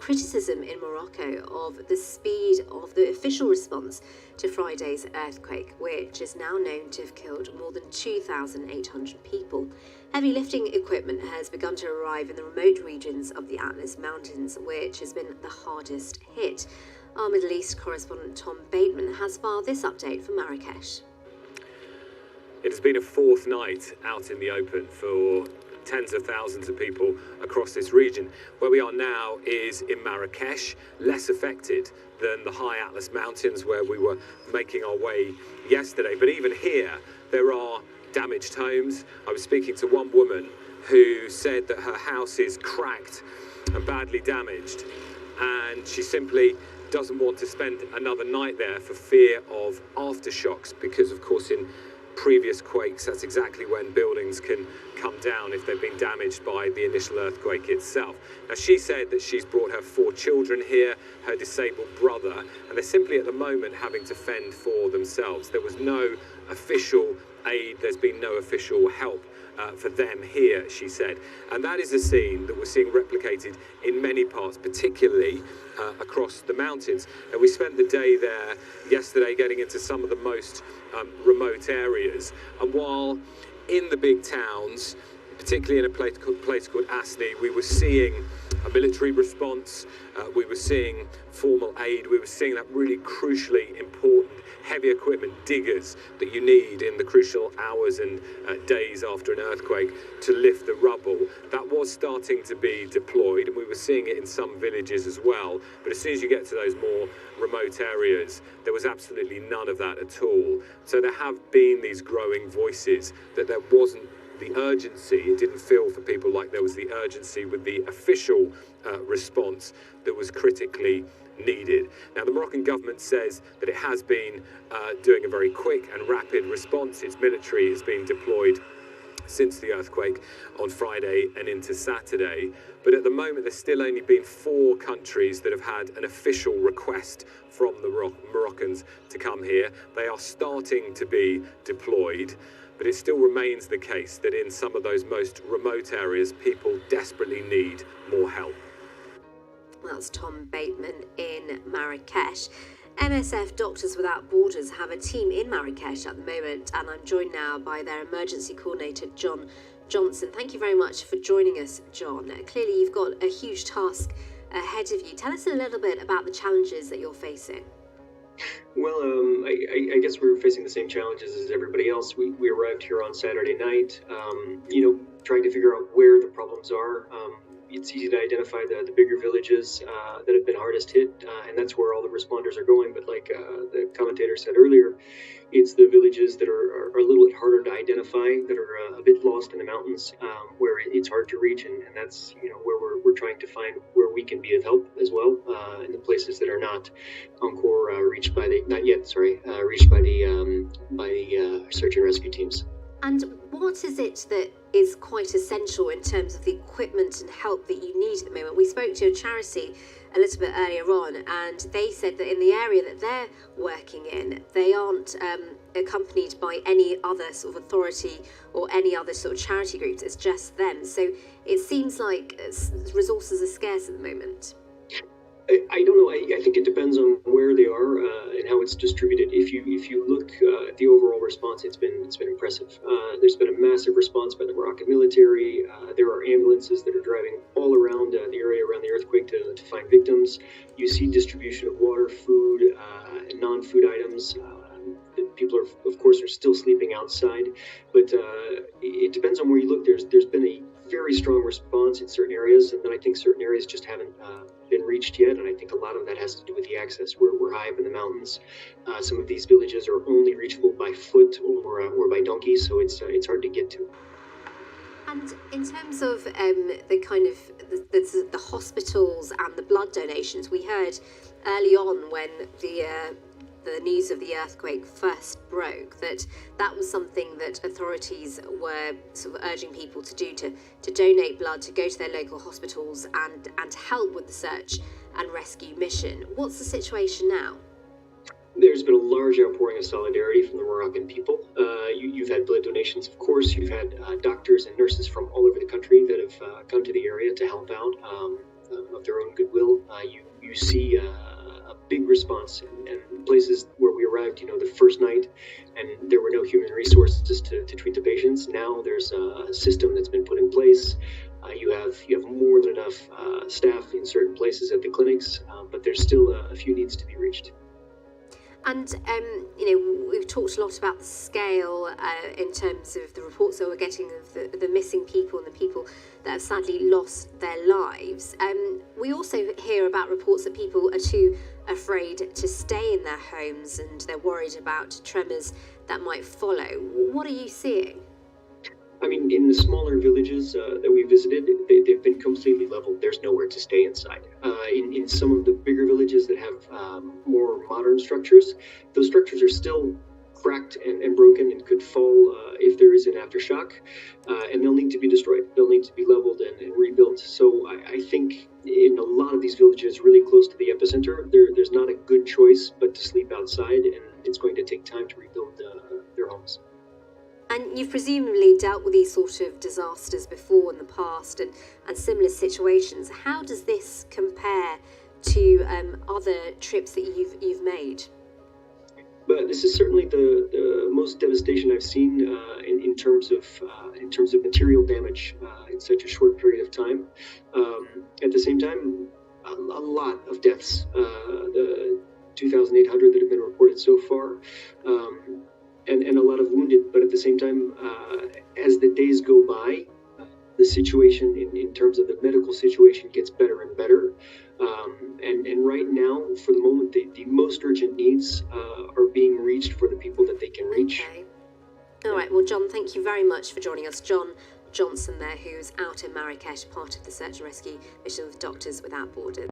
criticism in Morocco of the speed of the official response to Friday's earthquake, which is now known to have killed more than 2,800 people. Heavy lifting equipment has begun to arrive in the remote regions of the Atlas Mountains, which has been the hardest hit. Our Middle East correspondent Tom Bateman has filed this update from Marrakesh. It has been a fourth night out in the open for tens of thousands of people across this region. Where we are now is in Marrakesh, less affected than the high Atlas Mountains where we were making our way yesterday. But even here, there are damaged homes. I was speaking to one woman who said that her house is cracked and badly damaged, and she simply doesn't want to spend another night there for fear of aftershocks, because of course in previous quakes, that's exactly when buildings can come down if they've been damaged by the initial earthquake itself. Now, she said that she's brought her 4 children here, her disabled brother, and they're simply at the moment having to fend for themselves. There was no official aid, there's been no official help for them here, she said. And that is a scene that we're seeing replicated in many parts, particularly across the mountains. And we spent the day there yesterday getting into some of the most remote areas. And while in the big towns, particularly in a place called Asni, we were seeing a military response, we were seeing formal aid, we were seeing that really crucially important heavy equipment, diggers, that you need in the crucial hours and days after an earthquake to lift the rubble. That was starting to be deployed, and we were seeing it in some villages as well. But as soon as you get to those more remote areas, there was absolutely none of that at all. So there have been these growing voices that there wasn't the urgency. It didn't feel for people like there was the urgency with the official response that was critically needed. Now, the Moroccan government says that it has been doing a very quick and rapid response. Its military has been deployed since the earthquake on Friday and into Saturday. But at the moment, there's still only been 4 countries that have had an official request from the Moroccans to come here. They are starting to be deployed, but it still remains the case that in some of those most remote areas, people desperately need more help. That's Tom Bateman in Marrakesh. MSF Doctors Without Borders have a team in Marrakesh at the moment, and I'm joined now by their emergency coordinator, John Johnson. Thank you very much for joining us, John. Clearly, you've got a huge task ahead of you. Tell us a little bit about the challenges that you're facing. Well, I guess we're facing the same challenges as everybody else. We arrived here on Saturday night, trying to figure out where the problems are. It's easy to identify the bigger villages that have been hardest hit, and that's where all the responders are going. But like the commentator said earlier, it's the villages that are a little bit harder to identify, that are a bit lost in the mountains, where it's hard to reach, and that's where we're trying to find where we can be of help as well, in the places that are not encore reached by the search and rescue teams. And what is it that is quite essential in terms of the equipment and help that you need at the moment? We spoke to a charity a little bit earlier on, and they said that in the area that they're working in, they aren't accompanied by any other sort of authority or any other sort of charity groups. It's just them. So it seems like resources are scarce at the moment. I don't know. I think it depends on where they are and how it's distributed. If you look at the overall response, it's been impressive. There's been a massive response by the Moroccan military. There are ambulances that are driving all around the area around the earthquake to find victims. You see distribution of water, food, non-food items. People are still sleeping outside, but it depends on where you look. There's been a very strong response in certain areas, and then I think certain areas just haven't been reached yet, and I think a lot of that has to do with the access. We're high up in the mountains. Some of these villages are only reachable by foot or by donkey, so it's hard to get to. And in terms of the kind of the hospitals and the blood donations, we heard early on when the news of the earthquake first broke that was something that authorities were sort of urging people to do, to donate blood, to go to their local hospitals and help with the search and rescue mission. What's the situation now? There's been a large outpouring of solidarity from the Moroccan people. You've had blood donations, of course. You've had doctors and nurses from all over the country that have come to the area to help out of their own goodwill. will, you see a big response. And places where we arrived, the first night, and there were no human resources to treat the patients. Now there's a system that's been put in place. You have more than enough staff in certain places at the clinics, but there's still a few needs to be reached. And, we've talked a lot about the scale in terms of the reports that we're getting of the missing people and the people that have sadly lost their lives. We also hear about reports that people are too afraid to stay in their homes and they're worried about tremors that might follow. What are you seeing? I mean, in the smaller villages that we visited, they've been completely leveled. There's nowhere to stay inside. In some of the bigger villages that have more modern structures, those structures are still cracked and broken and could fall if there is an aftershock, and they'll need to be destroyed. They'll need to be leveled and rebuilt. So I think in a lot of these villages really close to the epicenter, there's not a good choice but to sleep outside, and it's going to take time to rebuild their homes. And you've presumably dealt with these sort of disasters before in the past and similar situations. How does this compare to other trips that you've made? But this is certainly the most devastation I've seen in terms of material damage in such a short period of time. At the same time, a lot of deaths. The 2,800 that have been reported so far. And a lot of wounded, but at the same time, as the days go by, the situation in terms of the medical situation gets better and better. And right now, for the moment, the most urgent needs are being reached for the people that they can reach. Okay. All right. Well, John, thank you very much for joining us. John Johnson there, who's out in Marrakesh, part of the search and rescue mission of Doctors Without Borders.